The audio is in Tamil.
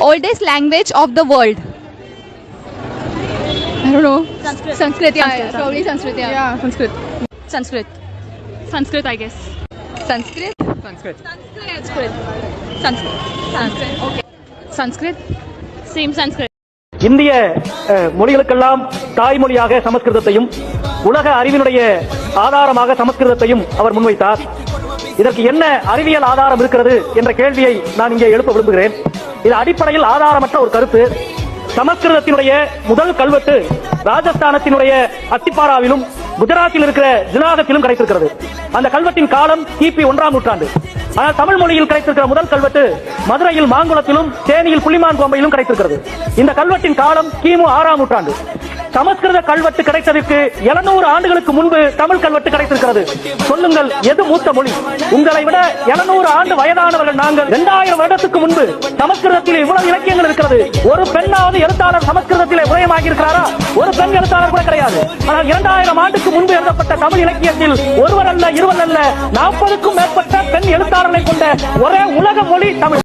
Oldest language of the world. I don't know. Sanskrit. Sanskrit, yeah, probably Sanskrit, yeah. Yeah, Sanskrit. Sanskrit. Sanskrit, I guess. Sanskrit? Sanskrit. Sanskrit. Sanskrit. Sanskrit. Okay. Sanskrit? Same Sanskrit. இந்திய மொழிகளுக்கெல்லாம் தாய்மொழியாக சமஸ்கிருதத்தையும் உலக அறிவினுடைய ஆதாரமாக சமஸ்கிருதத்தையும் அவர் முன்வைத்தார். இதற்கு என்ன அறிவியல் ஆதாரம் இருக்கிறது என்ற கேள்வியை நான் இங்கே எழுப்ப விரும்புகிறேன். இது அடிப்படையில் ஆதாரமற்ற ஒரு கருத்து. சமஸ்கிருதத்தினுடைய முதல் கல்வெட்டு ராஜஸ்தானத்தினுடைய அத்திப்பாராவிலும் குஜராத்தில் இருக்கிற ஜுனாகத்திலும் கிடைத்திருக்கிறது. அந்த கல்வெட்டின் காலம் கிபி 1ஆம் நூற்றாண்டு. ஆனால் தமிழ் மொழியில் கிடைத்திருக்கிற முதல் கல்வெட்டு மதுரையில் மாங்குளத்திலும் தேனியில் புள்ளிமான் கோம்பையிலும் கிடைத்திருக்கிறது. இந்த கல்வெட்டின் காலம் கிமு 6ஆம் நூற்றாண்டு. சமஸ்கிருத கல்வெட்டு கிடைத்ததற்கு 700 ஆண்டுகளுக்கு முன்பு தமிழ் கல்வெட்டு கிடைத்திருக்கிறது. சொல்லுங்கள், எது மூத்த மொழி? உங்களை விட 700 ஆண்டு வயதானவர்கள் நாங்கள். 2000 வருடத்துக்கு முன்பு சமஸ்கிருதத்தில் இவ்வளவு இலக்கியங்கள் இருக்கிறது. ஒரு பெண்ணாவது எழுத்தாளர் சமஸ்கிருதத்திலே உதயமாகி இருக்கிறாரா? ஒரு பெண் எழுத்தாளர் கூட கிடையாது. ஆனால் 2000 ஆண்டுக்கு முன்பு எழுதப்பட்ட தமிழ் இலக்கியத்தில் ஒருவர் அல்ல, இருவர் அல்ல, 40க்கும் மேற்பட்ட பெண் எழுத்தாளர்களை கொண்ட ஒரே உலக மொழி தமிழ்.